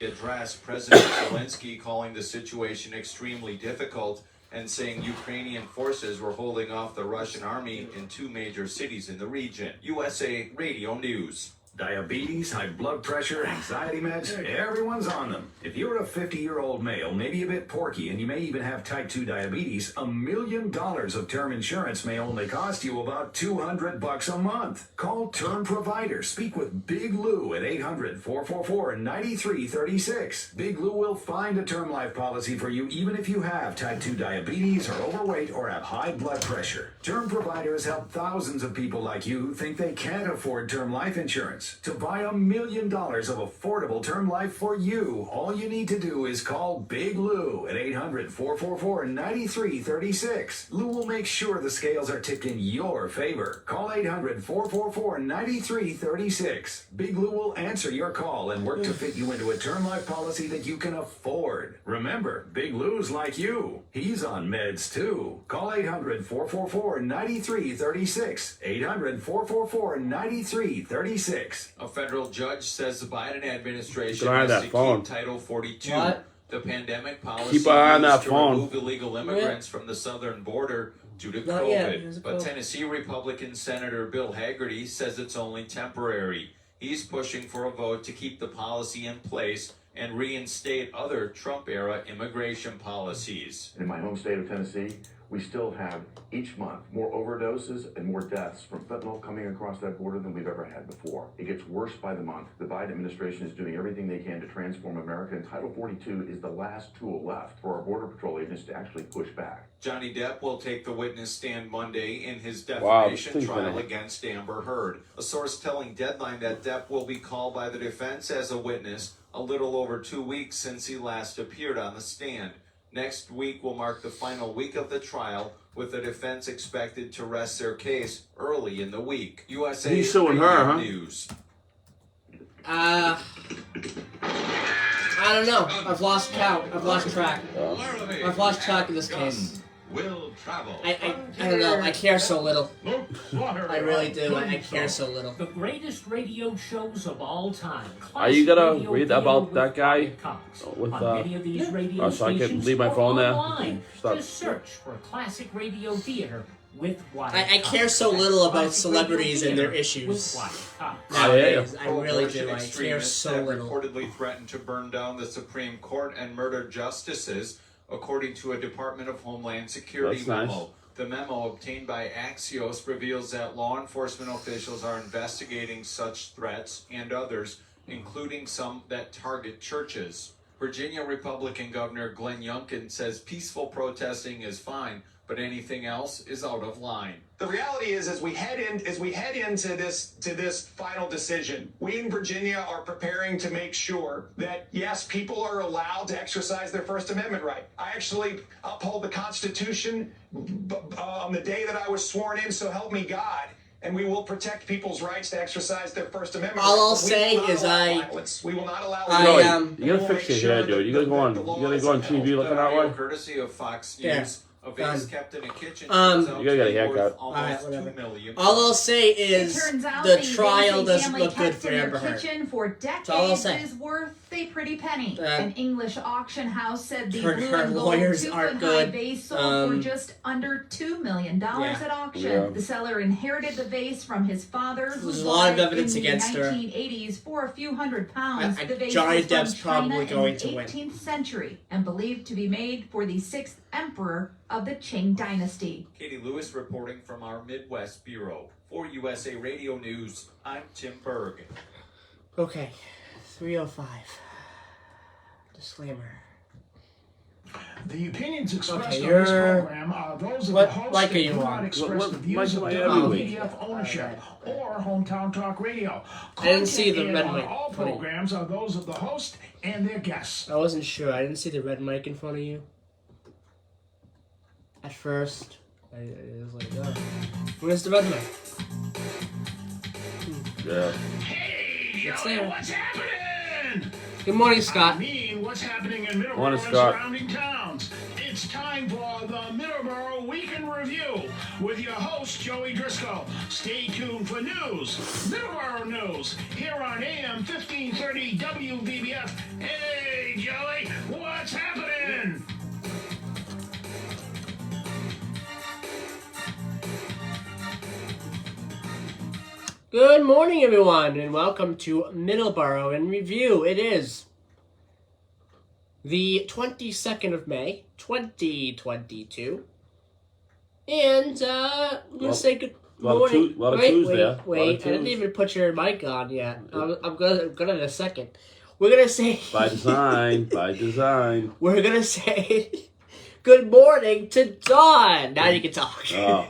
addressed President Zelensky, calling the situation extremely difficult and saying Ukrainian forces were holding off the Russian army in 2 major cities in the region. USA Radio News. Diabetes, high blood pressure, anxiety meds, everyone's on them. If you're a 50-year-old male, maybe a bit porky, and you may even have type 2 diabetes, $1 million of term insurance may only cost you about $200 a month. Call Term Provider. Speak with Big Lou at 800-444-9336. Big Lou will find a term life policy for you even if you have type 2 diabetes, are overweight, or have high blood pressure. Term Provider has helped thousands of people like you who think they can't afford term life insurance. To buy $1 million of affordable term life for you, all you need to do is call Big Lou at 800-444-9336. Lou will make sure the scales are tipped in your favor. Call 800-444-9336. Big Lou will answer your call and work to fit you into a term life policy that you can afford. Remember, Big Lou's like you. He's on meds too. Call 800-444-9336. 800-444-9336. A federal judge says the Biden administration has to keep Title 42, the pandemic policy used to remove illegal immigrants from the southern border due to COVID. But Tennessee Republican Senator Bill Hagerty says it's only temporary. He's pushing for a vote to keep the policy in place and reinstate other Trump-era immigration policies. In my home state of Tennessee, we still have each month more overdoses and more deaths from fentanyl coming across that border than we've ever had before. It gets worse by the month. The Biden administration is doing everything they can to transform America, and Title 42 is the last tool left for our Border Patrol agents to actually push back. Johnny Depp will take the witness stand Monday in his defamation trial against Amber Heard. A source telling Deadline that Depp will be called by the defense as a witness a little over 2 weeks since he last appeared on the stand. Next week will mark the final week of the trial, with the defense expected to rest their case early in the week. USA He's suing her, News. I don't know. I've lost count. I've lost track. I've lost track of this case. Will travel. I don't know. I care so little. I really do. I care so little. The greatest radio shows of all time. Are you gonna read about that guy with many of these radio so I can leave my phone there? Just search for classic radio theater with Wyatt I care so little about celebrities and their issues. Nowadays, I really do. I care so little. Reportedly threatened to burn down the Supreme Court and murder justices, according to a Department of Homeland Security memo. The memo obtained by Axios reveals that law enforcement officials are investigating such threats and others, including some that target churches. Virginia Republican Governor Glenn Youngkin says peaceful protesting is fine, but anything else is out of line. The reality is, as we head into this final decision, we in Virginia are preparing to make sure that, yes, people are allowed to exercise their First Amendment right. I actually uphold the Constitution on the day that I was sworn in, so help me God. And we will protect people's rights to exercise their First Amendment. All I'll say is we will not allow you gotta fix your hair, dude. You gotta go on TV looking that way. Courtesy of Fox News. A vase kept in a kitchen. You gotta get a haircut. All I'll say is the trial doesn't look good for Amber Heard. For decades is worth a pretty penny. An English auction house said the blue and gold 2-foot-high vase sold for just under $2 million at auction. The seller inherited the vase from his father, who There's a lot of evidence in against the her. 1980s for a few $100s. The vase Johnny was from Depp's probably China going in to the win. 18th century and believed to be made for the 6th emperor of the Qing dynasty. Katie Lewis reporting from our Midwest Bureau. For USA Radio News, I'm Tim Berg. Okay, 305. Disclaimer. The opinions expressed on this program are those of the host and do not express the views of WPDF ownership or Hometown Talk Radio. I didn't see the red mic. All programs are those of the host and their guests. I wasn't sure. I didn't see the red mic in front of you. At first, I was like, oh. Where's the red mic? Yeah. Hey, what's happening? Good morning, Scott. I mean, what's happening in Middleboro and surrounding towns? It's time for the Middleboro Week in Review with your host, Joey Driscoll. Stay tuned for news, Middleboro news, here on AM 1530 WVBF. Good morning, everyone, and welcome to Middleboro in Review. It is the 22nd of May, 2022. And I'm going to say good morning. Wait. I didn't even put your mic on yet. I'm gonna in a second. We're going to say... By design. We're going to say good morning to Dawn. Now you can talk. Oh.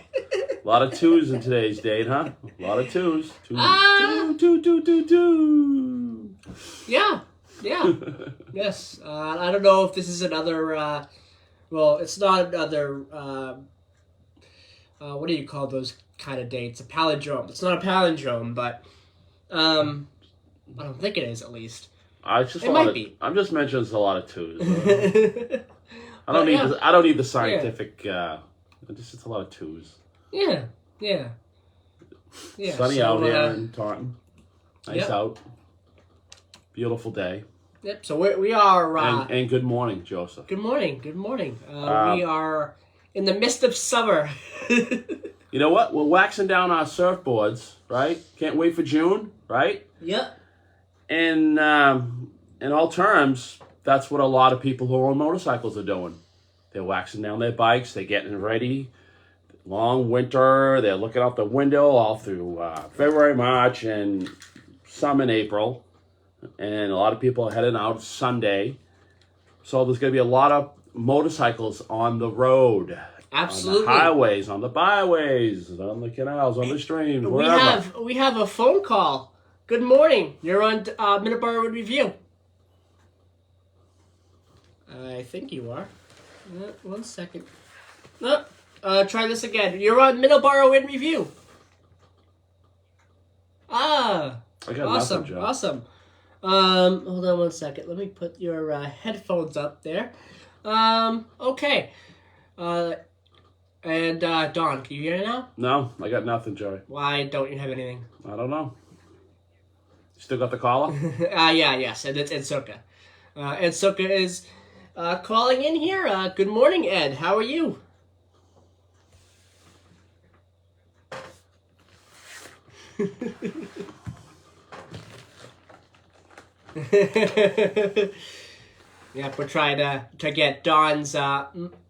A lot of twos in today's date, huh? A lot of twos. Two. Yeah. Yes. I don't know if this is another... well, it's not another... what do you call those kind of dates? A palindrome. It's not a palindrome, but... I don't think it is, at least. It might be. I'm just mentioning it's a lot of twos. I don't need the scientific... it's a lot of twos. Yeah. Sunny out here in Taunton. Nice out. Beautiful day. Yep. So we are. And good morning, Joseph. Good morning. We are in the midst of summer. You know what? We're waxing down our surfboards, right? Can't wait for June, right? Yep. And in all terms, that's what a lot of people who own motorcycles are doing. They're waxing down their bikes. They're getting ready. Long winter. They're looking out the window all through February, March, and some in April. And a lot of people are heading out Sunday. So there's going to be a lot of motorcycles on the road. Absolutely. On the highways, on the byways, on the canals, on the streams, wherever. We have a phone call. Good morning. You're on Middleboro in Review. I think you are. 1 second. No. Try this again. You're on Middleboro in Review. I got awesome. Nothing, Joe. Awesome. Hold on 1 second. Let me put your headphones up there. Okay. And Dawn, can you hear it now? No, I got nothing, Joey. Why don't you have anything? I don't know. You still got the caller? Yes, and it's Ensuka. Ensuka is calling in here. Good morning, Ed. How are you? Yeah, we're trying to get Dawn's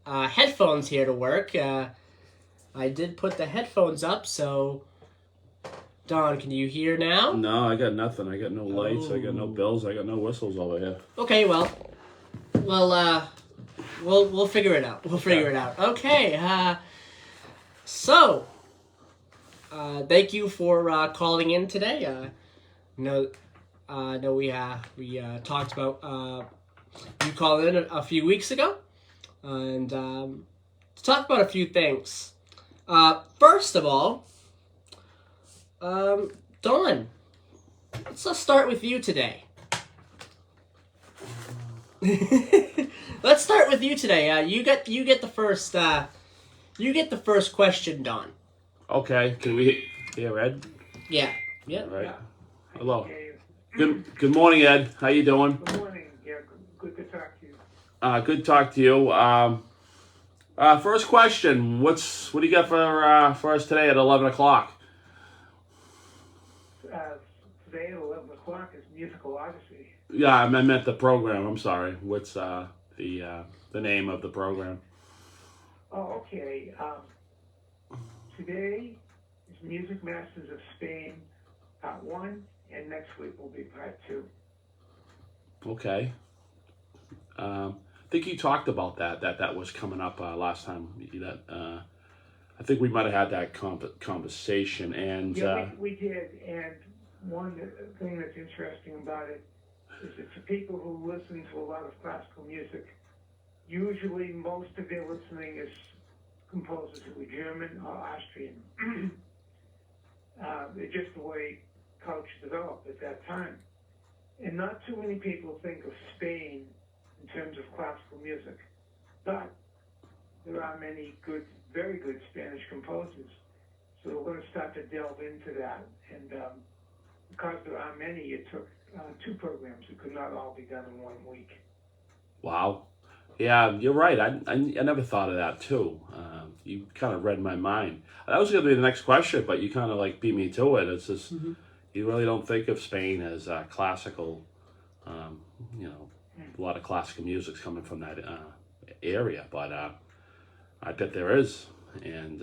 headphones here to work. I did put the headphones up, so Dawn, can you hear now? No, I got nothing. I got no lights. I got no bells. I got no whistles over here. Okay, we'll figure it out. We'll figure it out. Okay. So. Thank you for calling in today. No, we talked about you called in a few weeks ago, and to talk about a few things. First of all, Dawn, let's start with you today. Let's start with you today. You get the first. You get the first question, Dawn. Okay, can we hear Ed? Yeah. All right. Hello. Good morning, Ed. How you doing? Good morning. Yeah, good to talk to you. Good to talk to you. First question. What do you got for us today at 11 o'clock? Today at 11 o'clock is Musical Odyssey. Yeah, I meant the program. I'm sorry. What's the name of the program? Oh, okay. Today is Music Masters of Spain, Part 1, and next week will be Part 2. Okay. I think you talked about that was coming up last time. I think we might have had that conversation. And yeah, we did. And one thing that's interesting about it is that for people who listen to a lot of classical music, usually most of their listening is composers who were German or Austrian. It's just the way culture developed at that time. And not too many people think of Spain in terms of classical music. But there are many good, very good Spanish composers. So we're going to start to delve into that. And because there are many, it took 2 programs. It could not all be done in 1 week. Wow. Yeah, you're right. I never thought of that too. You kind of read my mind. That was going to be the next question, but you kind of like beat me to it. It's just you really don't think of Spain as classical. You know, a lot of classical music's coming from that area, but I bet there is, and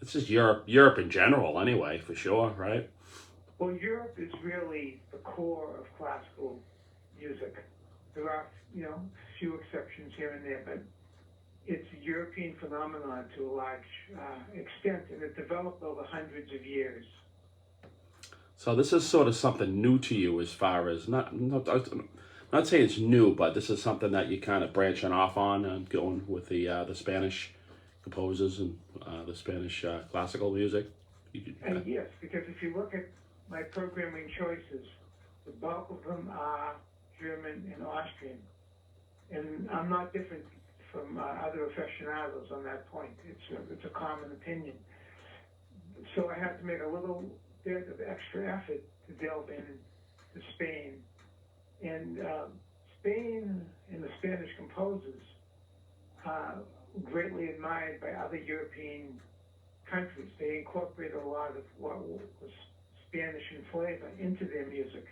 it's just Europe in general, anyway, for sure, right? Well, Europe is really the core of classical music. There are, few exceptions here and there, but it's a European phenomenon to a large extent, and it developed over hundreds of years. So this is sort of something new to you, as far as not saying it's new, but this is something that you kind of branching off on and going with the Spanish composers and the Spanish classical music. Yes, because if you look at my programming choices, the bulk of them are German and Austrian, and I'm not different from other aficionados on that point. It's a common opinion. So I have to make a little bit of extra effort to delve into Spain. And Spain and the Spanish composers are greatly admired by other European countries. They incorporate a lot of what was Spanish in flavor into their music.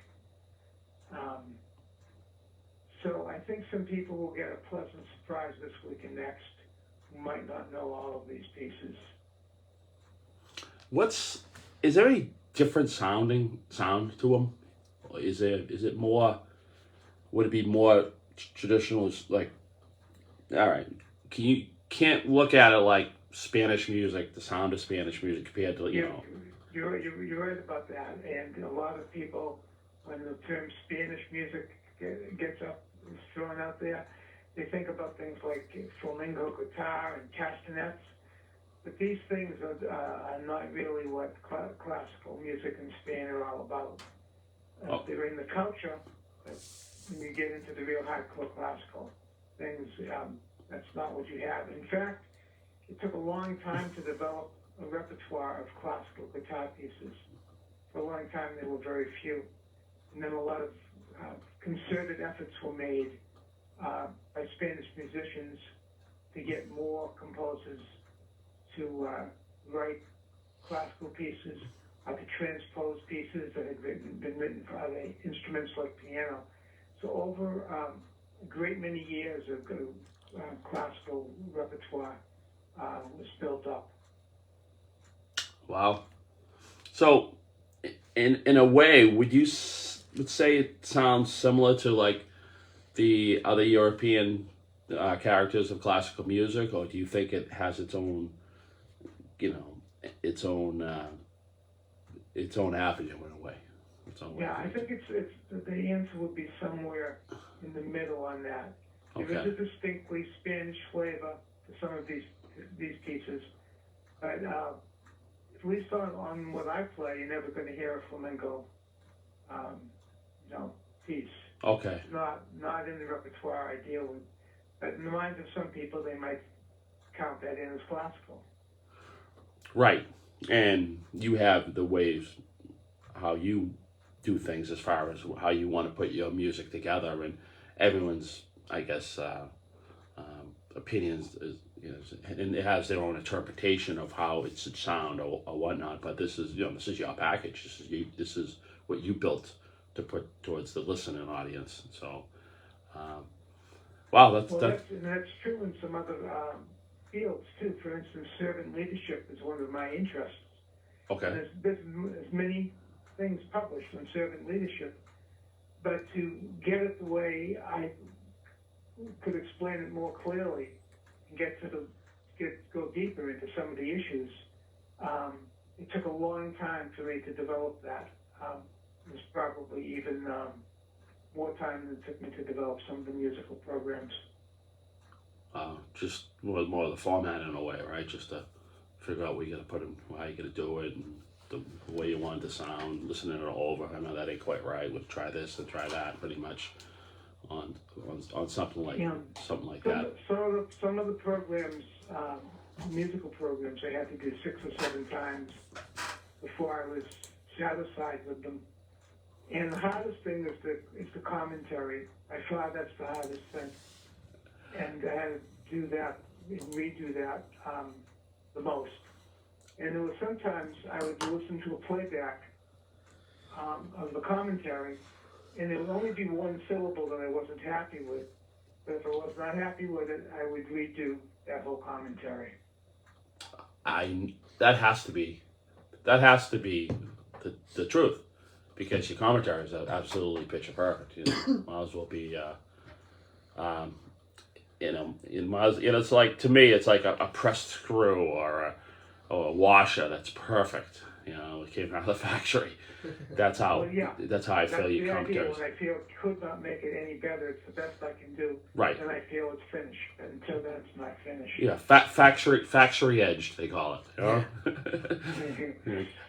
So I think some people will get a pleasant surprise this week and next who might not know all of these pieces. Is there any different sound to them? Or is it more? Would it be more traditional? Like, all right, can't look at it like Spanish music, the sound of Spanish music compared to You're right about that, and a lot of people, when the term Spanish music gets thrown out there, they think about things like flamenco guitar and castanets, but these things are not really what classical music in Spain are all about. They're in the culture, but when you get into the real hardcore classical things, that's not what you have. In fact, it took a long time to develop a repertoire of classical guitar pieces. For a long time, there were very few. And then a lot of concerted efforts were made by Spanish musicians to get more composers to write classical pieces, to transpose pieces that had been written for other instruments like piano. So over a great many years of classical repertoire was built up. Wow. So, in a way, would you say it sounds similar to like the other European characters of classical music, or do you think it has its own, its own avenue in a way? I think it's the answer would be somewhere in the middle on that. Okay. There is a distinctly Spanish flavor to some of these pieces, but at least on what I play, you're never going to hear a flamenco, piece. Okay. It's not in the repertoire I deal with, but in the minds of some people, they might count that in as classical. Right, and you have the ways how you do things as far as how you want to put your music together, and everyone's, I guess, opinions is, and it has their own interpretation of how it should sound or whatnot. But this is your package. This is what you built to put towards the listening audience. So, wow, that's true in some other fields too. For instance, servant leadership is one of my interests. Okay. And there's many things published on servant leadership, but to get it the way I could explain it more clearly and go deeper into some of the issues, it took a long time for me to develop that. It was probably even more time than it took me to develop some of the musical programs. Just more of the format in a way, right? Just to figure out where you got to put them, how you got to do it, and the way you want it to sound, listening it over. I know that ain't quite right. We'll try this and try that, pretty much, on something like that. Some of the programs, musical programs, I had to do 6 or 7 times before I was satisfied with them. And the hardest thing is the commentary. By far, that's the hardest thing. and I had to do that and redo that the most. And there was sometimes I would listen to a playback of the commentary, and there would only be one syllable that I wasn't happy with. But if I was not happy with it, I would redo that whole commentary. That has to be the truth, because your commentary is absolutely picture perfect. Might as well be. It's like, to me, it's like a pressed screw or a washer that's perfect. It came out of the factory. That's how. Well, yeah. That's how I feel your commentaries. When I feel it could not make it any better, it's the best I can do. Right. And I feel it's finished. And until then, it's not finished. Yeah, factory edged, they call it.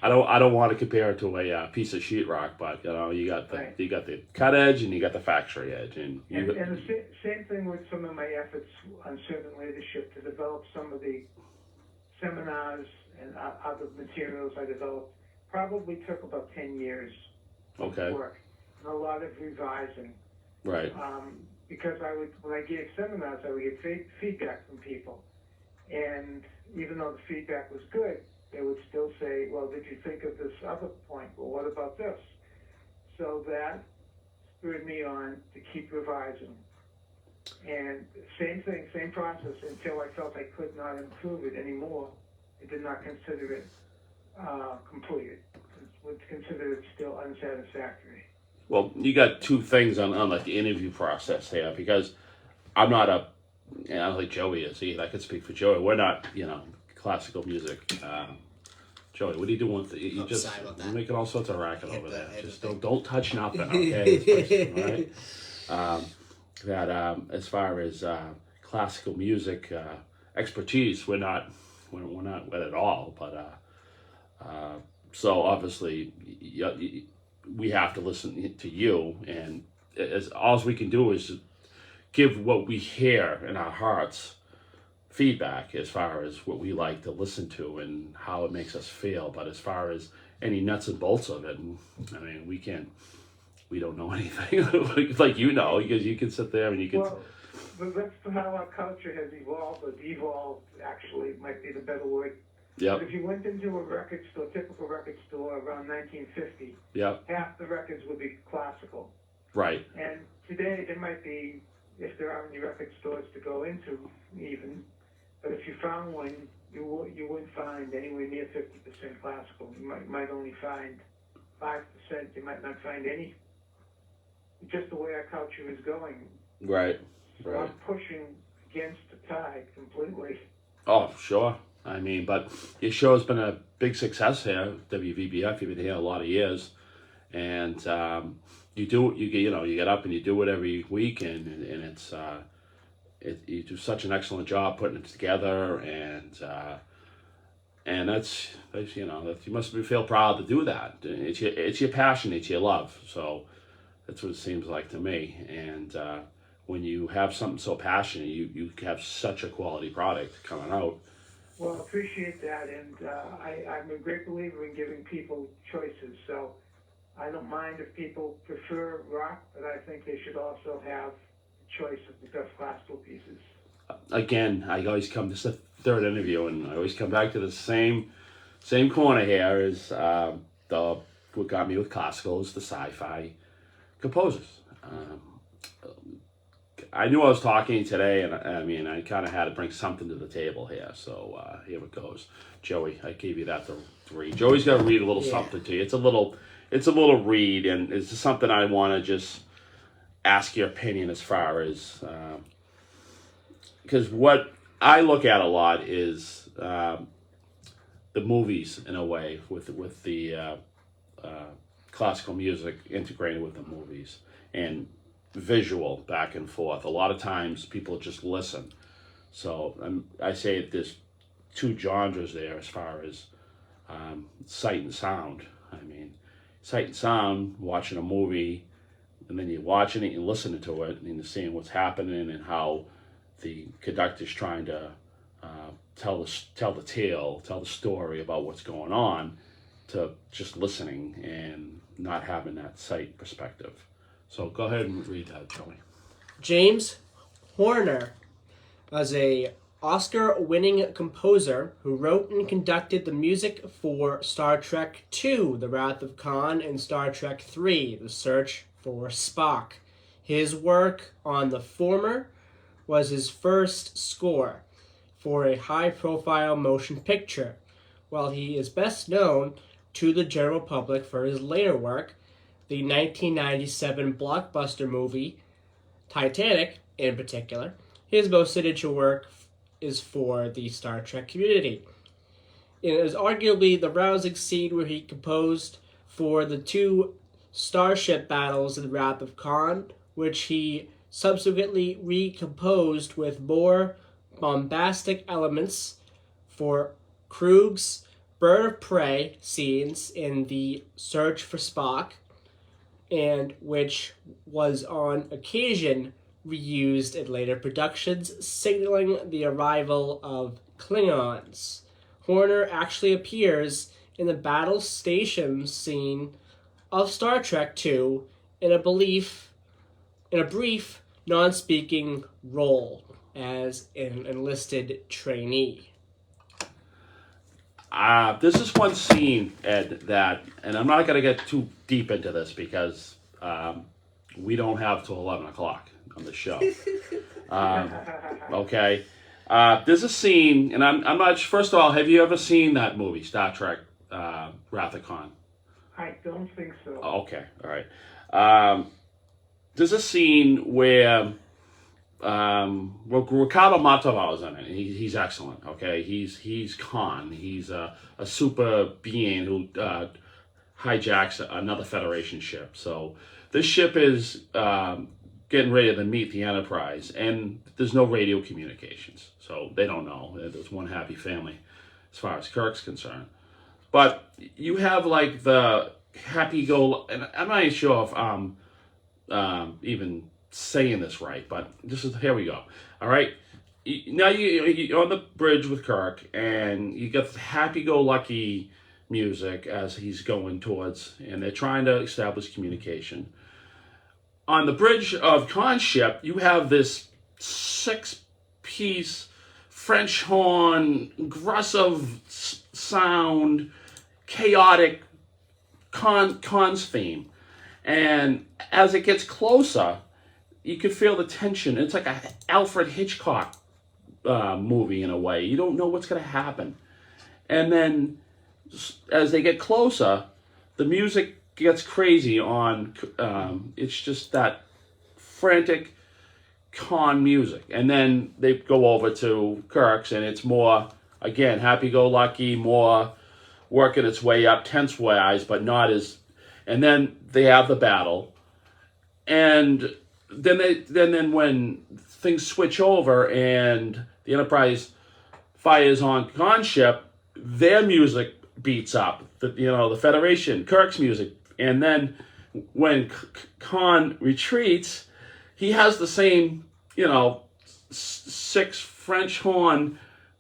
I don't want to compare it to a piece of sheetrock, but you got the cut edge and you got the factory edge, and the same thing with some of my efforts on servant leadership to develop some of the seminars and other materials I developed. Probably took about 10 years of work and a lot of revising. Right. Because when I gave seminars, I would get feedback from people. And even though the feedback was good, they would still say, well, did you think of this other point? Well, what about this? So that spurred me on to keep revising. And same thing, same process, until I felt I could not improve it anymore. I did not consider it completed. Would consider it still unsatisfactory. Well, you got two things on like the interview process here, because I'm not I don't think Joey is either. I could speak for Joey. We're not, classical music. Joey, what are you doing with it? You're making all sorts of racket over there. Just don't touch nothing, okay? All right. As far as classical music expertise, we're not with it at all. But so obviously, we have to listen to you, and all we can do is give what we hear in our hearts feedback as far as what we like to listen to and how it makes us feel. But as far as any nuts and bolts of it, I mean, we don't know anything like because you can sit there and you can. Well, but that's how our culture has evolved, or devolved, actually, might be the better word. Yep. But if you went into a record store, typical record store around 1950, half the records would be classical. Right. And today there might be, if there are any record stores to go into even, but if you found one, you wouldn't find anywhere near 50% classical. You might only find 5%. You might not find any. Just the way our culture is going. Right. So I'm pushing against the tide completely. Oh, sure. I mean, but your show's been a big success here, WVBF. You've been here a lot of years, and you get up and you do it every week, and it's you do such an excellent job putting it together, and that's you must feel proud to do that. It's your passion, it's your love. So that's what it seems like to me. And when you have something so passionate, you have such a quality product coming out. Well, I appreciate that, and I'm a great believer in giving people choices. So I don't mind if people prefer rock, but I think they should also have a choice of the best classical pieces. Again, I always come, this is the third interview, and I always come back to the same corner here is what got me with classical is the sci-fi composers. I knew I was talking today, and I kind of had to bring something to the table here. So here it goes. Joey, I gave you that to read. Joey's got to read a little something to you. It's a little read, and it's just something I want to just ask your opinion as far as because what I look at a lot is the movies in a way with the classical music integrated with the movies and visual back and forth. A lot of times people just listen. So I say there's two genres there as far as sight and sound. I mean, sight and sound, watching a movie, and then you're watching it and listening to it and you're seeing what's happening and how the conductor's trying to tell the tale, tell the story about what's going on, to just listening and not having that sight perspective. So go ahead and read that, Joey. James Horner was a Oscar-winning composer who wrote and conducted the music for Star Trek II, The Wrath of Khan, and Star Trek III, The Search for Spock. His work on the former was his first score for a high-profile motion picture, while he is best known to the general public for his later work, the 1997 blockbuster movie Titanic, in particular. His most signature work is for the Star Trek community. It is arguably the rousing scene where he composed for the two starship battles in The Wrath of Khan, which he subsequently recomposed with more bombastic elements for Krug's bird of prey scenes in The Search for Spock, and which was on occasion reused in later productions, signaling the arrival of Klingons. Horner actually appears in the battle station scene of Star Trek II in a brief non-speaking role as an enlisted trainee. This is one scene, Ed, that, and I'm not going to get too deep into this because we don't have till 11 o'clock on the show. Okay. There's a scene, and I'm not, first of all, have you ever seen that movie, Star Trek Wrath of Khan? I don't think so. Okay, all right. There's a scene where Ricardo Montalban's in it. He's excellent. Okay, he's Khan. He's a super being who hijacks another Federation ship. So this ship is getting ready to meet the Enterprise, and there's no radio communications, so they don't know. There's one happy family as far as Kirk's concerned. But you have like the and I'm not even sure if I'm even saying this right, but here we go. All right, now you're on the bridge with Kirk, and you get the happy-go-lucky music as he's going towards, and they're trying to establish communication. On the bridge of Khan's ship, you have this 6-piece French horn, aggressive sound, chaotic Khan's theme. And as it gets closer, you can feel the tension. It's like an Alfred Hitchcock movie in a way. You don't know what's going to happen. And then as they get closer, the music gets crazy on, it's just that frantic Khan music. And then they go over to Kirk's, and it's more, again, happy-go-lucky, more working its way up, tense-wise, but not as... And then they have the battle. And then when things switch over and the Enterprise fires on Khan's ship, their music beats up. The Federation, Kirk's music. And then when Khan retreats, he has the same, 6 French horn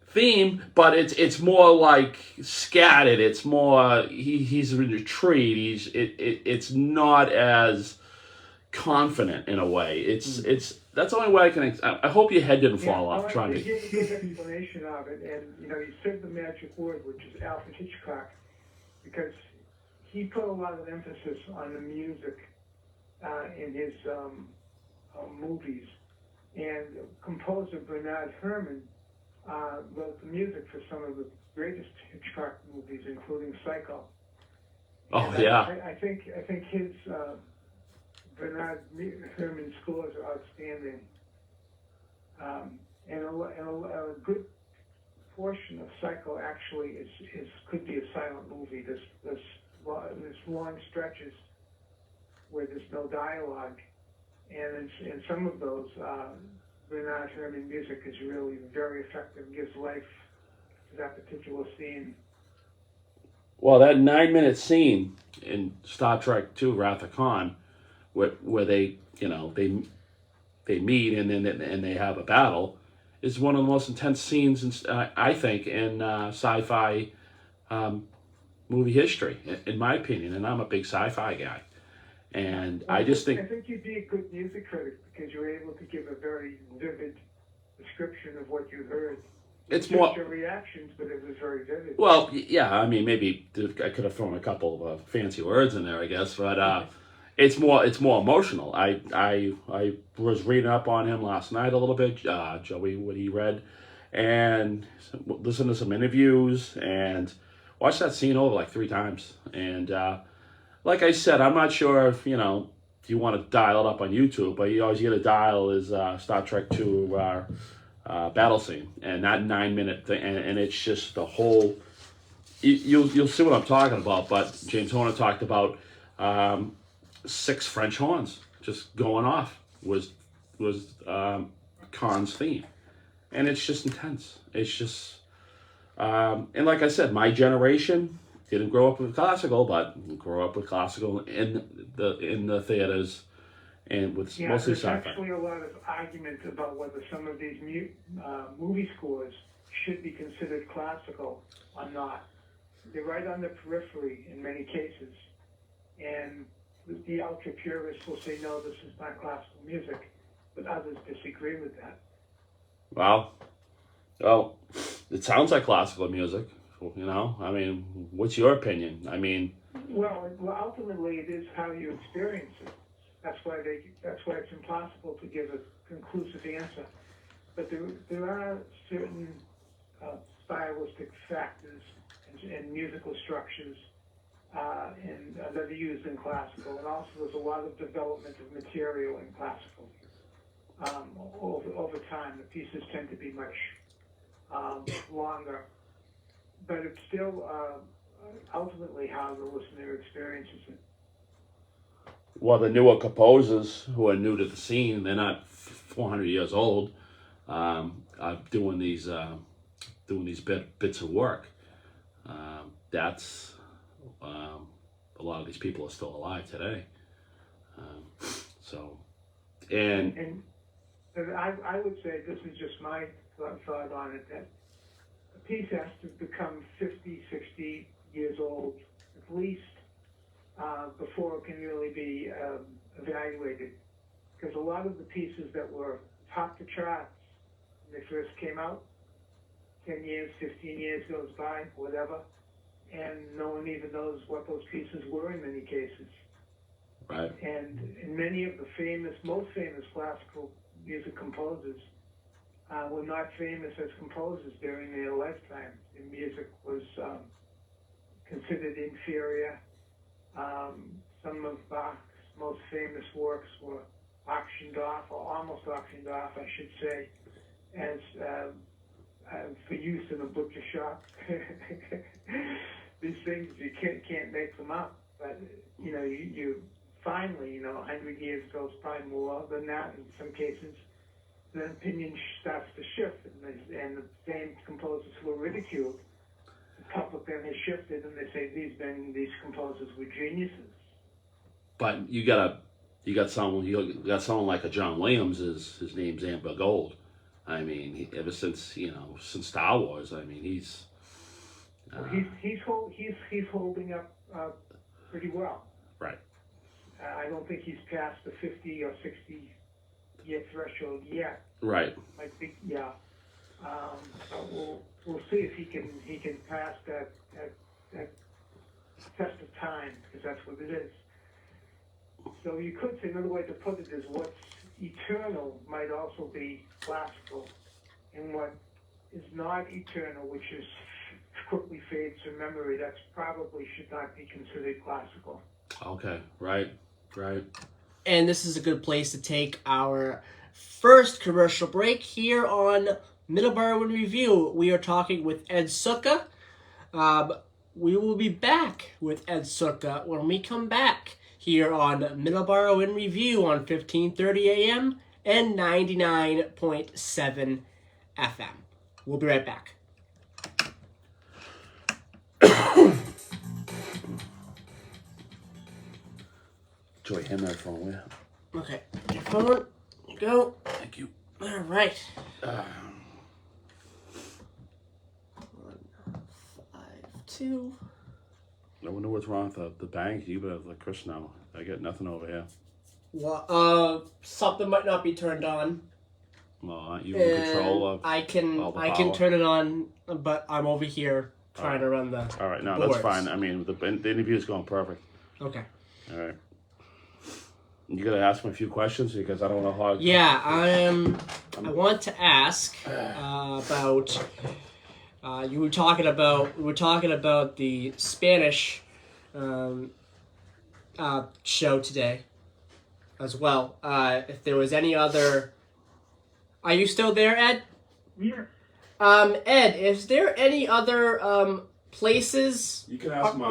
theme, but it's more like scattered. It's more he's in retreat. It's not as confident in a way. It's that's the only way I can. I hope your head didn't fall off trying to. Give a good explanation of it, and you said the magic word, which is Alfred Hitchcock, because he put a lot of emphasis on the music in his movies, and composer Bernard Herrmann wrote the music for some of the greatest Hitchcock movies, including Psycho. Oh, yeah. I think his Bernard Herrmann scores are outstanding, and a good portion of Psycho actually could be a silent movie. There's long stretches where there's no dialogue, and in some of those, Bernard Herrmann music is really very effective, gives life to that particular scene. Well, that 9-minute scene in Star Trek II, Wrath of Khan, where they meet and they have a battle, is one of the most intense scenes I think in sci-fi movie history, in my opinion. And I'm a big sci-fi guy, and I just think you'd be a good music critic because you're able to give a very vivid description of what you heard. It's just more your reactions, but it was very vivid. Well, yeah, I mean, maybe I could have thrown a couple of fancy words in there, I guess, but it's more emotional. I was reading up on him last night a little bit, Joey, what he read, and listened to some interviews and watched that scene over like 3 times. And like I said, I'm not sure if you want to dial it up on YouTube, but you always get to dial is Star Trek II battle scene, and that 9-minute thing, and it's just the whole. You'll see what I'm talking about. But James Horner talked about 6 French horns just going off was Khan's theme, and it's just intense. It's just and like I said, my generation didn't grow up with classical, but grew up with classical in the theaters. And with mostly there's sci-fi. Actually a lot of argument about whether some of these movie scores should be considered classical or not. They're right on the periphery in many cases. And the ultra purists will say, no, this is not classical music, but others disagree with that. Well, it sounds like classical music, I mean, what's your opinion? I mean... Well, ultimately it is how you experience it. That's why it's impossible to give a conclusive answer. But there are certain stylistic factors and musical structures that are used in classical, and also there's a lot of development of material in classical. Over time, the pieces tend to be much longer, but it's still ultimately how the listener experiences it. Well, the newer composers who are new to the scene, they're not 400 years old, are doing these bits of work. That's a lot of these people are still alive today. And I would say, this is just my thought on it, that a piece has to become 50, 60 years old at least, before it can really be evaluated. Because a lot of the pieces that were top the charts when they first came out, 10 years, 15 years goes by, whatever, and no one even knows what those pieces were in many cases. Right. And many of the most famous classical music composers were not famous as composers during their lifetime. Their music was considered inferior. Some of Bach's most famous works were auctioned off, or almost auctioned off, I should say, as for use in a butcher shop. These things, you can't make them up. But, you finally, 100 years goes by, more than that in some cases, the opinion starts to shift, and the same composers who were ridiculed, the public then has shifted, and they say these composers were geniuses. But you got someone like a John Williams. His name's Amber Gold. I mean, ever since since Star Wars. I mean, he's holding up pretty well. Right. I don't think he's past the 50 or 60 year threshold yet. Right. I think, yeah. But we'll see if he can pass that test of time, because that's what it is. So you could say another way to put it is what's eternal might also be classical, and what is not eternal, which is quickly fades from memory, that's probably should not be considered classical. Okay, right. And this is a good place to take our first commercial break here on Middleboro in Review. We are talking with Ed Sutka. We will be back with Ed Sutka when we come back here on Middleboro in Review on 1530 AM and 99.7 FM. We'll be right back. Joy, hand that phone, will you? Okay, your phone, go. Thank you. All right. 152. I wonder what's wrong with the bank. You better let Chris know. I get nothing over here. Well, something might not be turned on. Well, aren't you in control of I can power? turn it on, but I'm over here trying to run the. All right, no, boards. that's fine. I mean, the interview is going perfect. Okay. All right. You gotta ask me a few questions because I don't know how. Yeah, I want to ask about. We were talking about the Spanish show today, as well. If there was any other. Are you still there, Ed? Yes. Ed, is there any other places? You can ask him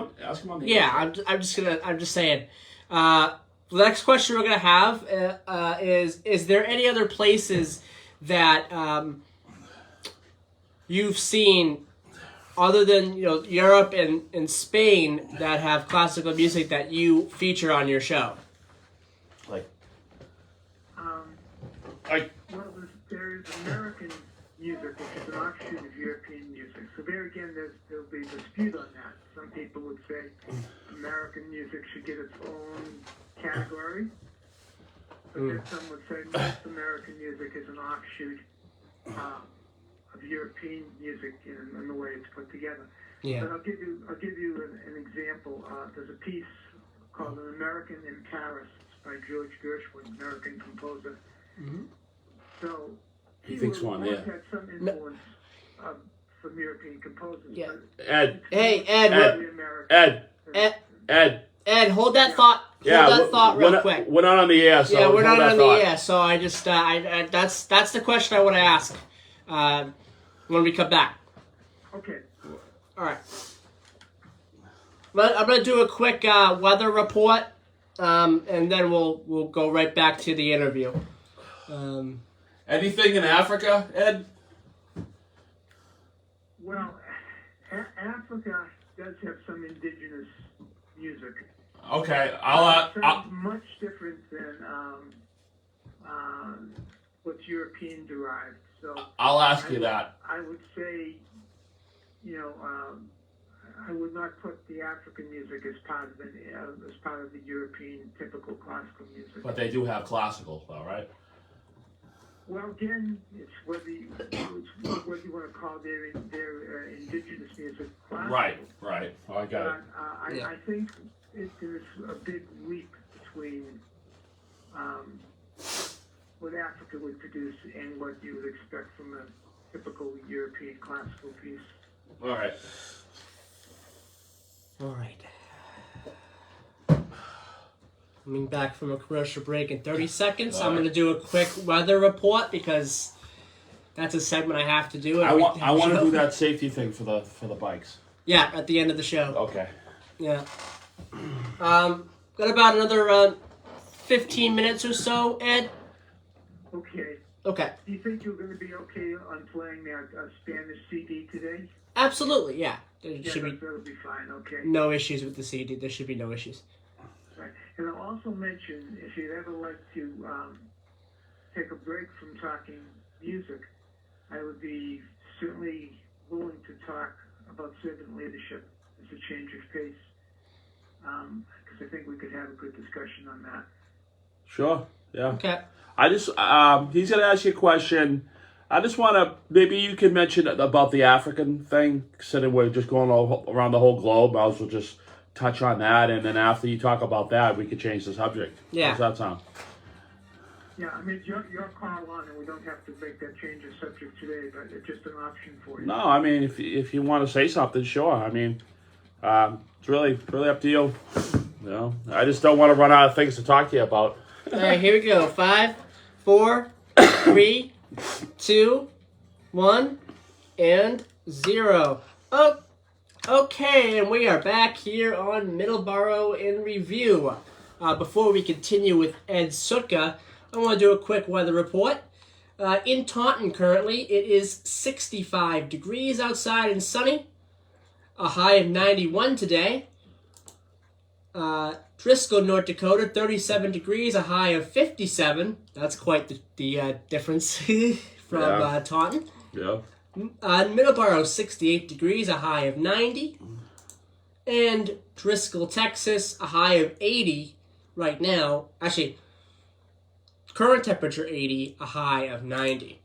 on the. Yeah, I'm just saying. The next question we're gonna have is there any other places that you've seen other than Europe and Spain that have classical music that you feature on your show? Well, there's American music, which is an offshoot of European music. So there again, there'll be a dispute on that. Some people would say American music should get its own category, but then some would say most American music is an offshoot of European music in the way it's put together. Yeah. But I'll give you an example. There's a piece called "An American in Paris" by George Gershwin, American composer. Mm-hmm. So he thinks one, yeah. Had some influence from European composers. Yeah. Ed. Hey, Ed. Ed, hold that thought. Hold that thought real quick. We're not on the air, so yeah, we're not on thought. the air. So I just that's the question I want to ask when we come back. Okay. All right. I'm gonna do a quick weather report, and then we'll go right back to the interview. Anything in Africa, Ed? Well, Africa does have some indigenous music. Okay, Sounds much different than what's European derived. So I'll ask you that. I would say, I would not put the African music as part of the European typical classical music. But they do have classical, though, right? Well, again, it's whether you want to call their indigenous music classical. Right. Oh, I got it. I think there's a big leap between what Africa would produce and what you would expect from a typical European classical piece. All right. Coming back from a commercial break in 30 seconds. I'm going to do a quick weather report because that's a segment I have to do. I want to do that safety thing for the bikes. Yeah, at the end of the show. Okay. Yeah. Got about another 15 minutes or so, Ed. Okay. Okay. Do you think you're going to be okay on playing that Spanish CD today? Absolutely, yeah. That'll be fine, okay. No issues with the CD. There should be no issues. Right. And I'll also mention, if you'd ever like to take a break from talking music, I would be certainly willing to talk about servant leadership as a change of pace, because I think we could have a good discussion on that. Sure, yeah. Okay. I just, he's going to ask you a question. I just want to, maybe you can mention about the African thing, considering we're just going all around the whole globe. I was just touch on that, and then after you talk about that, we could change the subject. Yeah. How's that sound? Yeah, I mean, your call on, and we don't have to make that change of subject today, but it's just an option for you. No, I mean, if you want to say something, sure. I mean, it's really up to you. You know, I just don't want to run out of things to talk to you about. All right, here we go. 5, 4, 3, 2, 1, and 0. Oh, okay, and we are back here on Middleboro in Review. Before we continue with Ed Sutka, I want to do a quick weather report. In Taunton currently, it is 65 degrees outside and sunny. A high of 91 today. Driscoll, North Dakota, 37 degrees, a high of 57. That's quite the difference from Taunton. Yeah. Middleboro, 68 degrees, a high of 90. And Driscoll, Texas, a high of 80 right now. Actually, current temperature 80, a high of 90.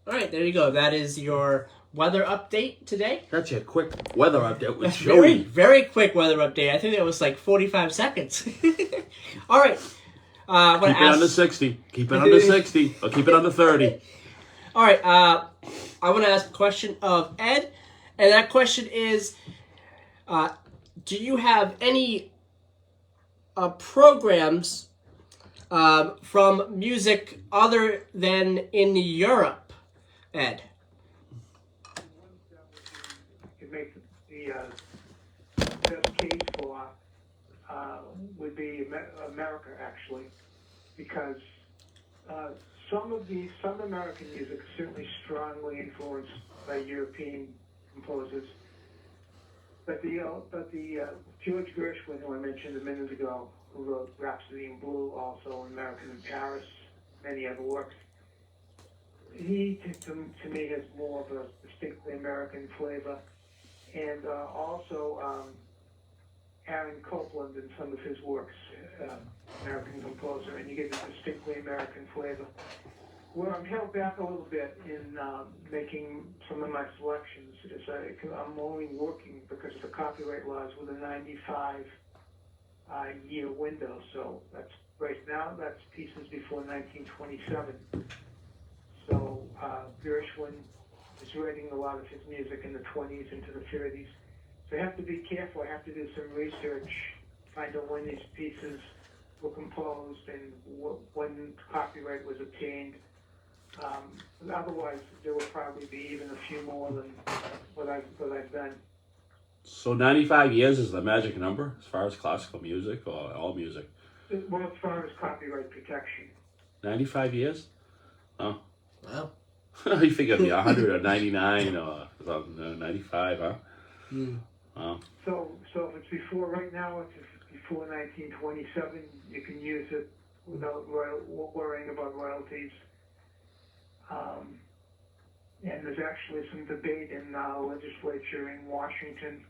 All right, there you go. That is your weather update today. That's a quick weather update with Joey. Very, very quick weather update. I think that was like 45 seconds. All right. Keep it under 60. Keep it under 60. Or keep it under 30. All right. I want to ask a question of Ed. And that question is, do you have any programs from music other than in Europe, Ed? Could make the best case for would be America, actually, because some American music is certainly strongly influenced by European composers, but the George Gershwin, who I mentioned a minute ago, who wrote Rhapsody in Blue, also American in Paris, many other works, he, to me, has more of a distinctly American flavor. And also Aaron Copland in some of his works, American composer, and you get a distinctly American flavor. Where I'm held back a little bit in making some of my selections is I'm only working, because of the copyright laws, with a 95 year window. So that's right now, that's pieces before 1927. So Gershwin is writing a lot of his music in the 20s into the 30s. So I have to be careful. I have to do some research, find out when these pieces were composed and when copyright was obtained. Otherwise, there will probably be even a few more than what I've done. So 95 years is the magic number as far as classical music or all music? Well, as far as copyright protection. 95 years? Oh. Wow. You figured me 100 or 99 or 95, huh? Mm. Wow. So if it's before, right now, if it's before 1927, you can use it without worrying about royalties. And there's actually some debate in the legislature in Washington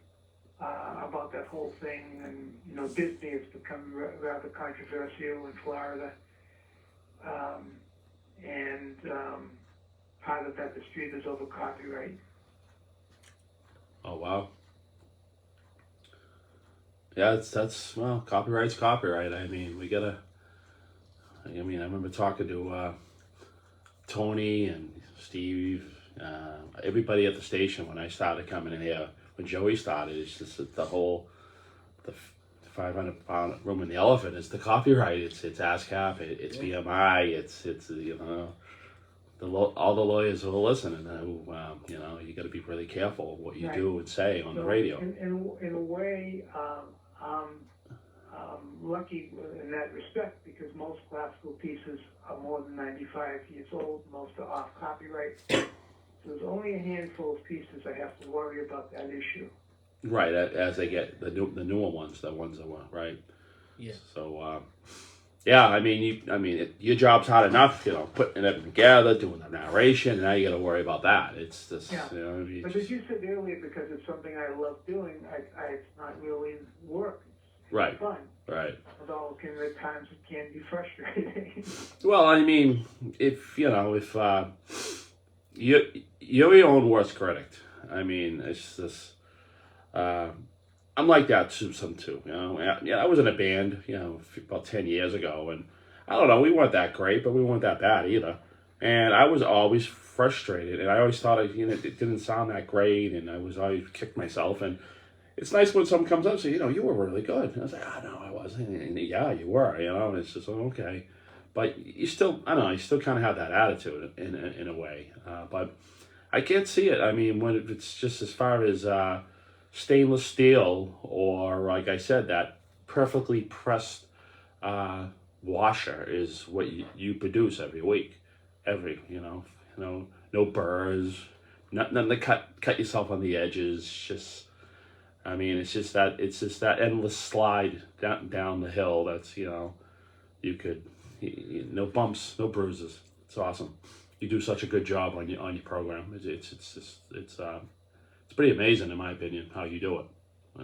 about that whole thing. And, Disney has become rather controversial in Florida. Part of that dispute is over copyright. Oh, wow. Yeah, well, copyright's copyright. I mean, I remember talking to Tony and Steve, everybody at the station when I started coming in here. When Joey started, it's just the 500-pound room in the elephant. It's the copyright. It's ASCAP. It's BMI. It's all the lawyers who are listening. You got to be really careful what you do and say on the radio. In a way, I'm lucky in that respect, because most classical pieces are more than 95 years old. Most are off copyright. So there's only a handful of pieces I have to worry about that issue. Right, as they get the newer ones, the ones that were right. Yeah. So, your job's hard enough, putting it together, doing the narration, and now you got to worry about that. It's just, But as you said earlier, because it's something I love doing, it's not really work. It's fun. Right. Although at times it can be frustrating. Well, if you're your own worst critic. It's just, I'm like that too, too. I was in a band, about 10 years ago, and I don't know, we weren't that great, but we weren't that bad either. And I was always frustrated, and I always thought it didn't sound that great, and I was always kicked myself. And it's nice when someone comes up and says, you were really good. And I was like, no, I wasn't. And yeah, you were, and it's just okay. But you still, I don't know, you still kind of have that attitude in a way. But I can't see it. When it's just as far as stainless steel, or like I said, that perfectly pressed washer is what you produce every week. No burrs, nothing to cut yourself on the edges. It's just that endless slide down the hill. That's you could no bumps, no bruises. It's awesome. You do such a good job on your program. It's pretty amazing in my opinion how you do it.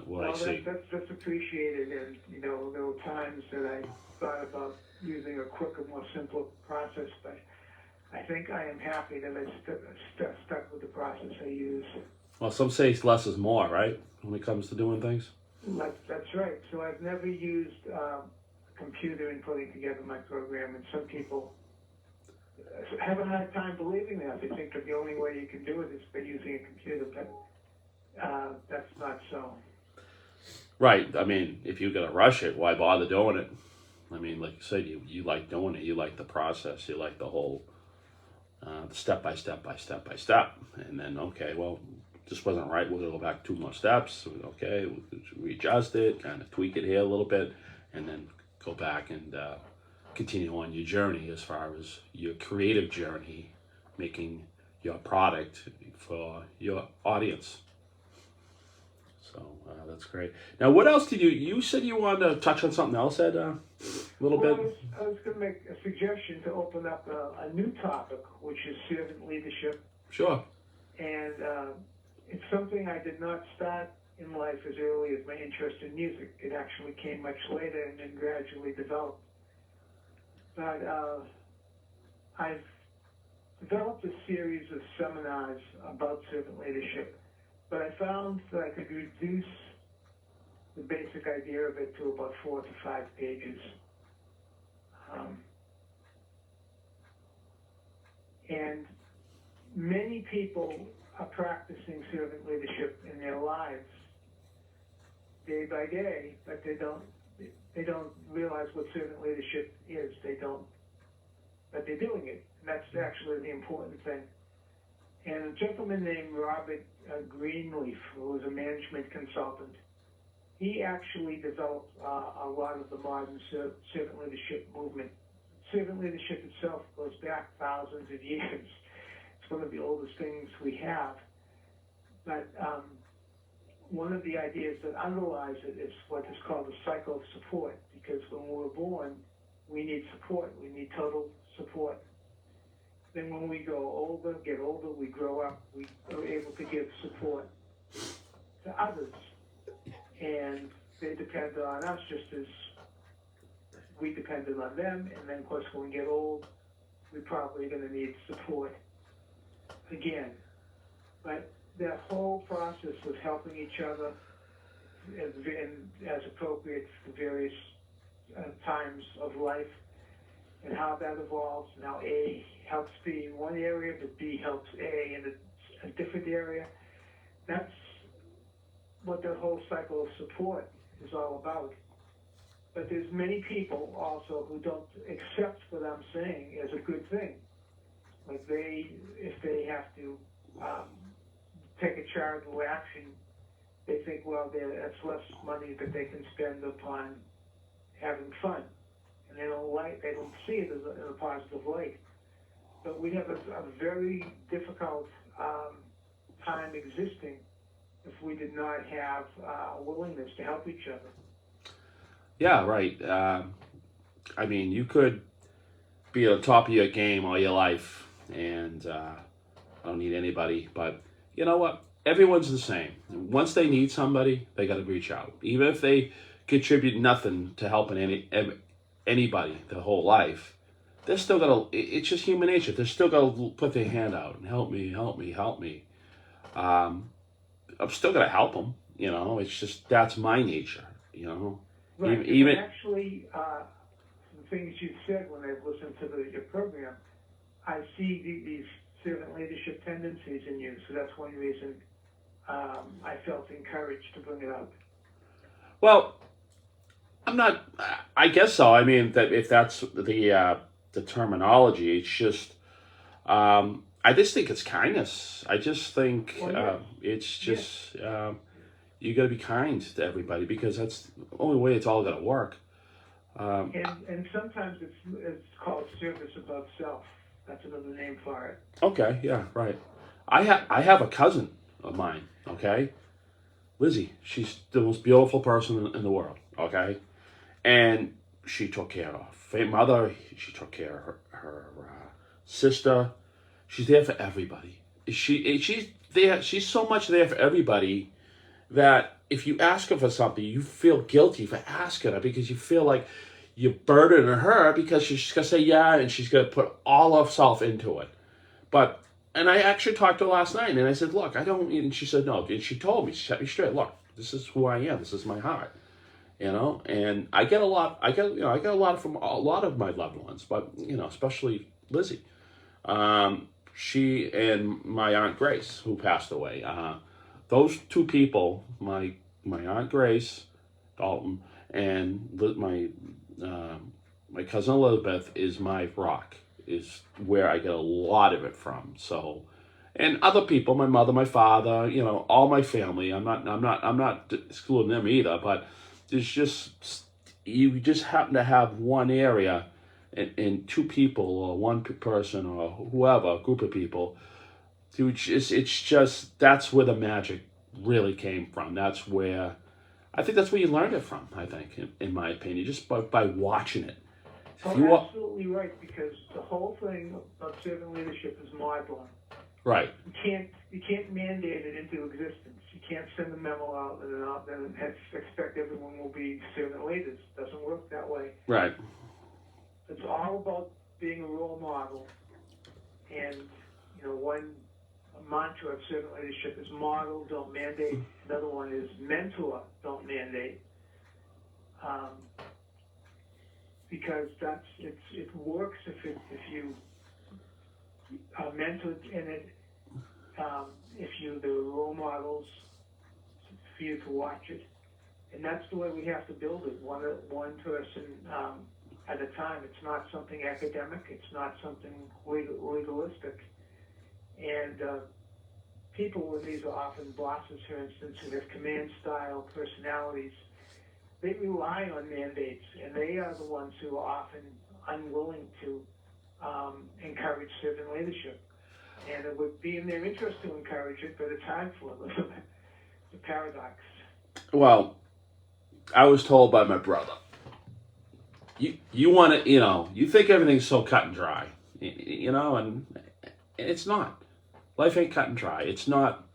what I see. That's appreciated, and there were times that I thought about using a quicker, more simple process, but I think I am happy that I stuck with the process I use. Well, some say less is more, right? When it comes to doing things. That's right. So I've never used a computer in putting together my program, and some people have a hard time believing that. They think that the only way you can do it is by using a computer, but that's not so. Right. I mean, if you're going to rush it, why bother doing it? I mean, like you said, you like doing it. You like the process. You like the whole step by step by step by step. And then, okay, well, this wasn't right. We'll go back 2 more steps. Okay, we'll readjust it, kind of tweak it here a little bit, and then go back and continue on your journey as far as your creative journey, making your product for your audience. So that's great. Now, what else did you said you wanted to touch on something else, Ed, a little bit? I was going to make a suggestion to open up a new topic, which is servant leadership. Sure. And it's something I did not start in life as early as my interest in music. It actually came much later and then gradually developed. But I've developed a series of seminars about servant leadership. But I found that I could reduce the basic idea of it to about 4 to 5 pages. And many people are practicing servant leadership in their lives day by day, but they don't realize what servant leadership is. But they're doing it. And that's actually the important thing. And a gentleman named Robert Greenleaf, who was a management consultant, he actually developed a lot of the modern servant leadership movement. Servant leadership itself goes back thousands of years. It's one of the oldest things we have. But one of the ideas that underlies it is what is called the cycle of support, because when we're born, we need support. We need total support. Then when we get older, we grow up, we are able to give support to others. And they depend on us just as we depended on them. And then, of course, when we get old, we're probably going to need support again. But that whole process of helping each other as appropriate for various times of life, and how that evolves, and how A helps B in one area, but B helps A in a different area. That's what that whole cycle of support is all about. But there's many people also who don't accept what I'm saying as a good thing. Like if they have to take a charitable action, they think, well, that's less money that they can spend upon having fun. And they don't see it in a positive light. But we have a very difficult time existing if we did not have a willingness to help each other. Yeah, right. I mean, you could be at the top of your game all your life, and I don't need anybody, but you know what? Everyone's the same. Once they need somebody, they got to reach out. Even if they contribute nothing to helping anybody their whole life, they're still gonna. It's just human nature. They're still gonna put their hand out and help me. I'm still gonna help them. It's just that's my nature. Right. Even actually, the things you said when I've listened to your program, I see these servant leadership tendencies in you. So that's one reason I felt encouraged to bring it up. Well, I'm not. I guess so. I mean, that if that's the terminology, it's just. I just think it's kindness. I just think it's just you got to be kind to everybody because that's the only way it's all going to work. And sometimes it's called service above self. That's another name for it. Okay. Yeah. Right. I have a cousin of mine. Okay, Lizzie. She's the most beautiful person in the world. Okay. And she took care of her mother. She took care of her sister. She's there for everybody. She's there. She's so much there for everybody that if you ask her for something, you feel guilty for asking her because you feel like you're burdening her because she's going to say yeah and she's going to put all herself into it. And I actually talked to her last night and I said, look, I don't, and she said no. And she told me, she set me straight, look, this is who I am. This is my heart. And I get a lot from a lot of my loved ones, but, especially Lizzie. She and my Aunt Grace, who passed away. Those two people, my Aunt Grace Dalton and my cousin Elizabeth, is my rock, is where I get a lot of it from. So, and other people, my mother, my father, all my family. I'm not excluding them either, but there's you just happen to have one area and two people or one person or whoever, a group of people. It's just that's where the magic really came from. I think that's where you learned it from, I think, in my opinion, just by watching it. You're absolutely right, because the whole thing of servant leadership is maudlin. Right. You can't mandate it into existence. You can't send a memo out and expect everyone will be servant leaders. It doesn't work that way. Right. It's all about being a role model. And, one mantra of servant leadership is model, don't mandate. Another one is mentor, don't mandate. Because it works if you are mentored in it, if there are role models for you to watch it. And that's the way we have to build it, one person at a time. It's not something academic. It's not something legalistic. And people, and these are often bosses, for instance, who have command-style personalities, they rely on mandates, and they are the ones who are often unwilling to encourage servant leadership. And it would be in their interest to encourage it, but it's hard for them. It's a paradox. Well, I was told by my brother, you want to, you think everything's so cut and dry, and it's not. Life ain't cut and dry. It's not.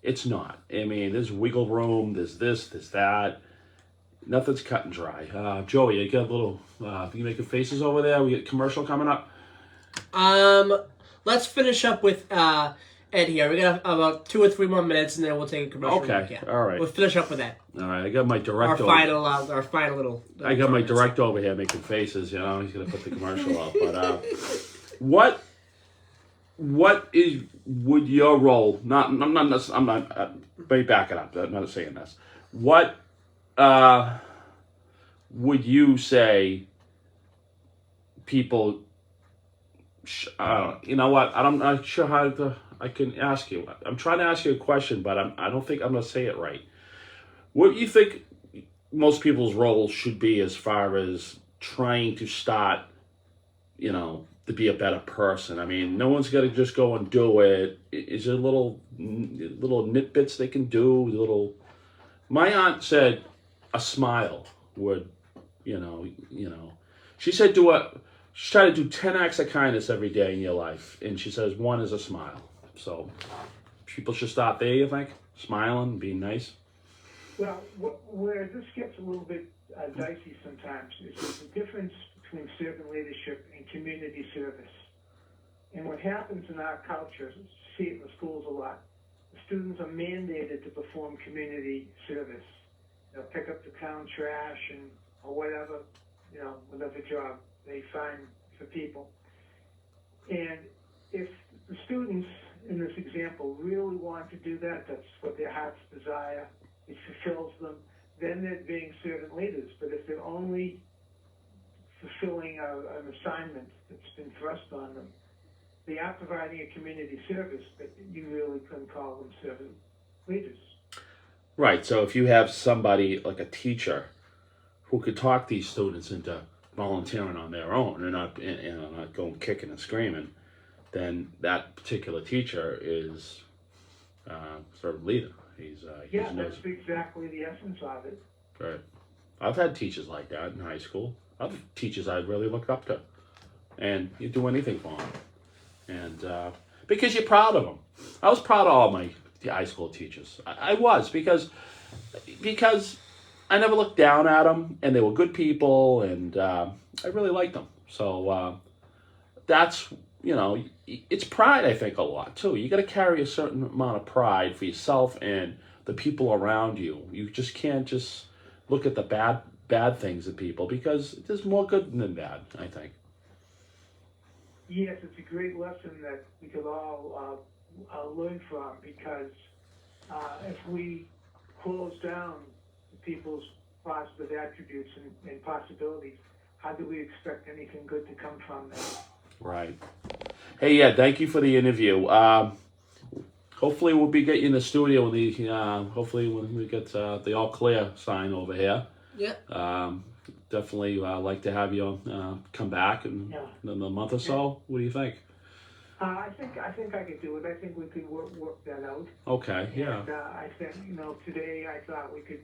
I mean, there's wiggle room, there's this, there's that. Nothing's cut and dry. Joey, you got a little, you making faces over there? We got a commercial coming up. Let's finish up with Ed here. We got about 2 or 3 more minutes, and then we'll take a commercial. Okay, all right. We'll finish up with that. All right, I got my director. Our final little. I got my director over here making faces. He's gonna put the commercial up. But what would your role? I'm not. Let me back it up. I'm not saying this. What would you say people? You know what? I'm not sure how I can ask you. I'm trying to ask you a question, but I don't think I'm going to say it right. What do you think most people's roles should be as far as trying to start, to be a better person? I mean, no one's got to just go and do it. Is there little nitbits they can do? My aunt said a smile would, she said she tried to do 10 acts of kindness every day in your life, and she says one is a smile. So people should start there, you think? Smiling, being nice? Well, where this gets a little bit dicey sometimes is the difference between servant leadership and community service. And what happens in our culture, you see it in the schools a lot, the students are mandated to perform community service. Pick up the town trash or whatever, whatever job they find for people. And if the students in this example really want to do that, that's what their hearts desire, it fulfills them, then they're being servant leaders. But if they're only fulfilling an assignment that's been thrust on them, they are providing a community service, but you really couldn't call them servant leaders. Right, so if you have somebody like a teacher who could talk these students into volunteering on their own and not going kicking and screaming, then that particular teacher is sort of leader. That's exactly the essence of it. Right. I've had teachers like that in high school. Other teachers I really looked up to, and you do anything for them, and because you're proud of them. I was proud of all my high school teachers. I was, because because I never looked down at them, and they were good people, and I really liked them. So that's, it's pride, I think, a lot, too. You got to carry a certain amount of pride for yourself and the people around you. You just can't just look at the bad things of people, because there's more good than bad, I think. Yes, it's a great lesson that we could all learn from, because if we close down people's positive attributes and possibilities, how do we expect anything good to come from them? Right. Hey, yeah, thank you for the interview. Hopefully we'll be getting in the studio hopefully when we get the all clear sign over here. Yeah. Definitely like to have you come back in a month or so. What do you think? I think I could do it. I think we could work that out. Okay, yeah. And I think, today I thought we could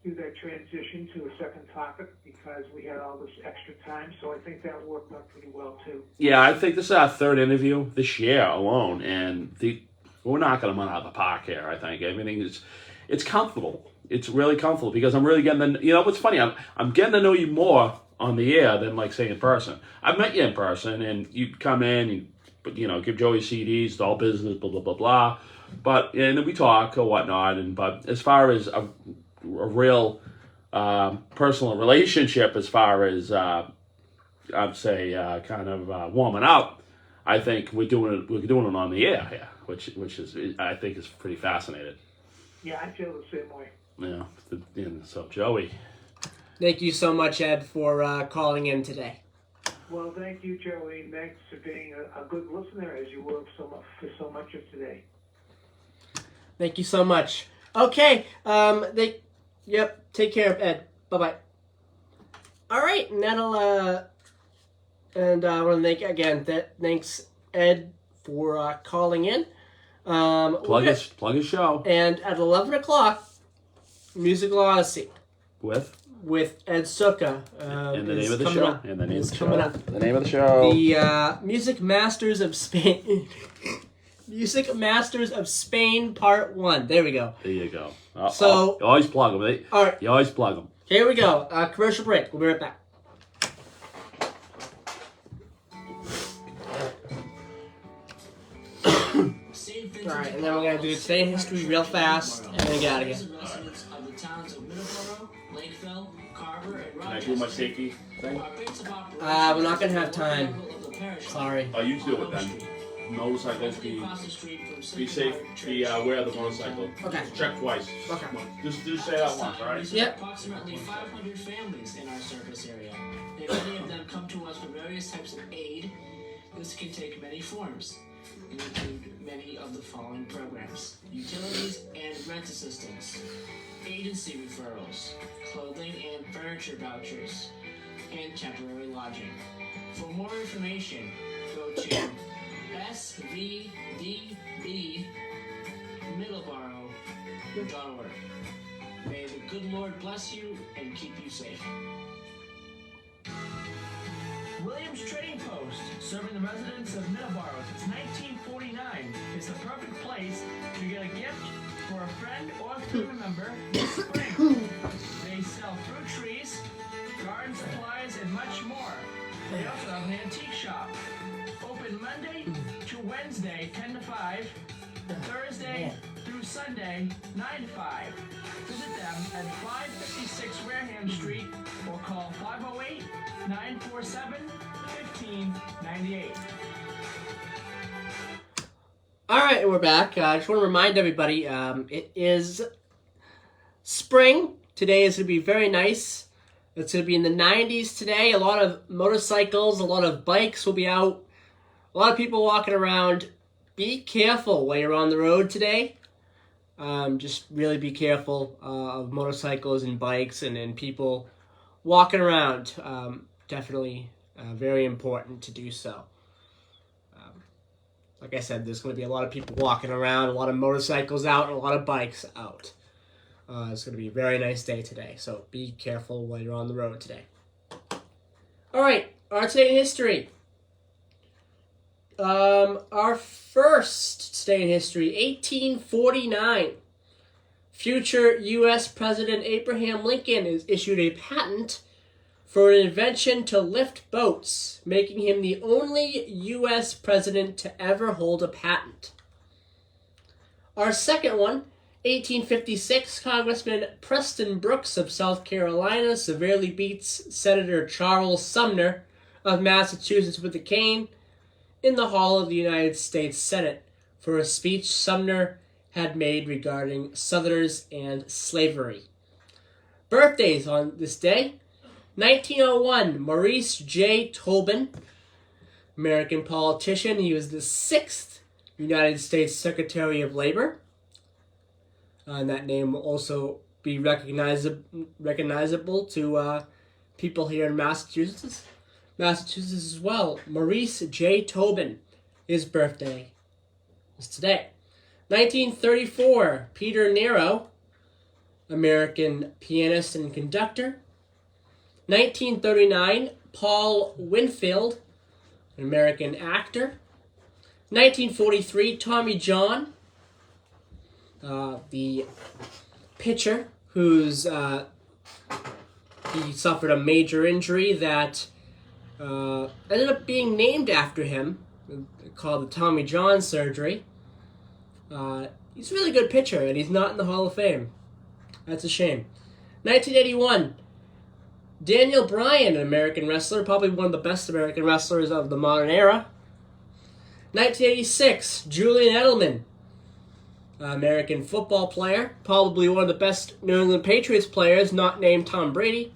do that transition to a second topic because we had all this extra time. So I think that worked out pretty well, too. Yeah, I think this is our third interview this year alone, and we're not going to run out of the park here, I think. Everything it's comfortable. It's really comfortable because I'm really getting what's funny, I'm getting to know you more on the air than, like, say, in person. I've met you in person, and you come in, give Joey CDs, it's all business, blah, blah, blah, blah. And then we talk or whatnot, but as far as a real personal relationship, as far as I'd say kind of warming up, I think we're doing it on the air here, which is I think is pretty fascinating. Yeah, I feel the same way. Yeah, so Joey. Thank you so much, Ed, for calling in today. Well, thank you, Joey. Thanks for being a good listener as you were for so much of today. Thank you so much. Okay, take care, Ed. Bye-bye. All right, and and I want to thank again. Thanks, Ed, for calling in. Plug his show. And at 11 o'clock, Musical Odyssey with Ed Suka. And the name of the show. Up. And the name of the coming show. Up. The name of the show. The Music Masters of Spain. Music Masters of Spain Part 1. There we go. There you go. So you always plug them. All right. You always plug them. Here we go. Commercial break. We'll be right back. Alright, and then we're going to do Today in History real fast, and then get out of here. Residents of the towns of Middleboro, Lakeville, Carver, and Can I do my safety thing? We're not going to have time. Sorry. Oh, you do it then. Motorcycles, be safe, be aware of the motorcycle. Okay. Check twice. Okay. Just say that once, alright? Yep. Approximately 500 families in our service area. Many of them come to us for various types of aid. This can take many forms and include many of the following programs: utilities and rent assistance, agency referrals, clothing and furniture vouchers, and temporary lodging. For more information, go to svdbmiddleboro.org. May the good Lord bless you and keep you safe. Williams Trading Post, serving the residents of Middleboro since 1949, is the perfect place to get a gift for a friend or family member this spring. They sell fruit trees, garden supplies, and much more. They also have an antique shop. Open Monday to Wednesday, 10 to 5, and Thursday through Sunday, 9 to 5. Visit them at 556 Wareham Street or call 508-947-1598. All right, we're back. I just want to remind everybody, it is spring. Today is going to be very nice. It's going to be in the 90s today. A lot of motorcycles, a lot of bikes will be out. A lot of people walking around. Be careful while you're on the road today. Just really be careful of motorcycles and bikes and people walking around. Definitely very important to do so. Like I said, there's going to be a lot of people walking around, a lot of motorcycles out, and a lot of bikes out. It's going to be a very nice day today, so be careful while you're on the road today. All right, our Today in History. Our first Today in History, 1849. Future U.S. President Abraham Lincoln has issued a patent for an invention to lift boats, making him the only U.S. president to ever hold a patent. Our second one, 1856, Congressman Preston Brooks of South Carolina severely beats Senator Charles Sumner of Massachusetts with a cane in the hall of the United States Senate for a speech Sumner had made regarding Southerners and slavery. Birthdays on this day: 1901, Maurice J Tobin, American politician. He was the 6th United States Secretary of Labor. And that name will also be recognizable to people here in Massachusetts as well. Maurice J Tobin, his birthday is today. 1934, Peter Nero, American pianist and conductor. 1939, Paul Winfield, an American actor. 1943, Tommy John, the pitcher who's he suffered a major injury that ended up being named after him, called the Tommy John surgery. He's a really good pitcher, and he's not in the Hall of Fame. That's a shame. 1981, Daniel Bryan, an American wrestler, probably one of the best American wrestlers of the modern era. 1986, Julian Edelman, American football player, probably one of the best New England Patriots players, not named Tom Brady.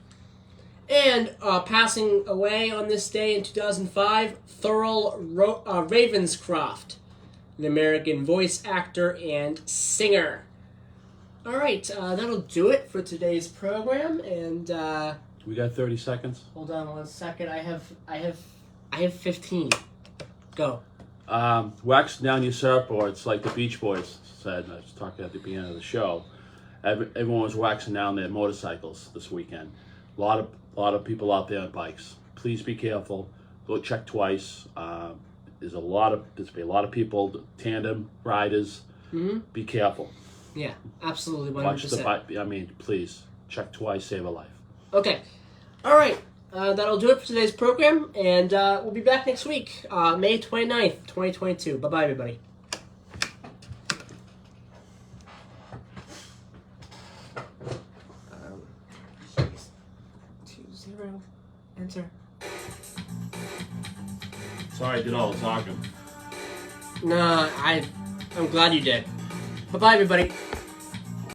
And passing away on this day in 2005, Thurl Ravenscroft, an American voice actor and singer. All right, that'll do it for today's program. And we got 30 seconds. Hold on 1 second. I have 15. Go. Wax down your surfboards, like the Beach Boys said. I was talking at the beginning of the show. Everyone was waxing down their motorcycles this weekend. A lot of people out there on bikes. Please be careful. Go check twice. There's a lot of people, tandem riders. Mm-hmm. Be careful. Yeah, absolutely, 100%. Watch the bike. I mean, please check twice, save a life. Okay, all right. That'll do it for today's program, and we'll be back next week, May 29th, 2022. Bye bye, everybody. Enter. Sorry, I did all the talking. Nah, I'm glad you did. Bye-bye, everybody.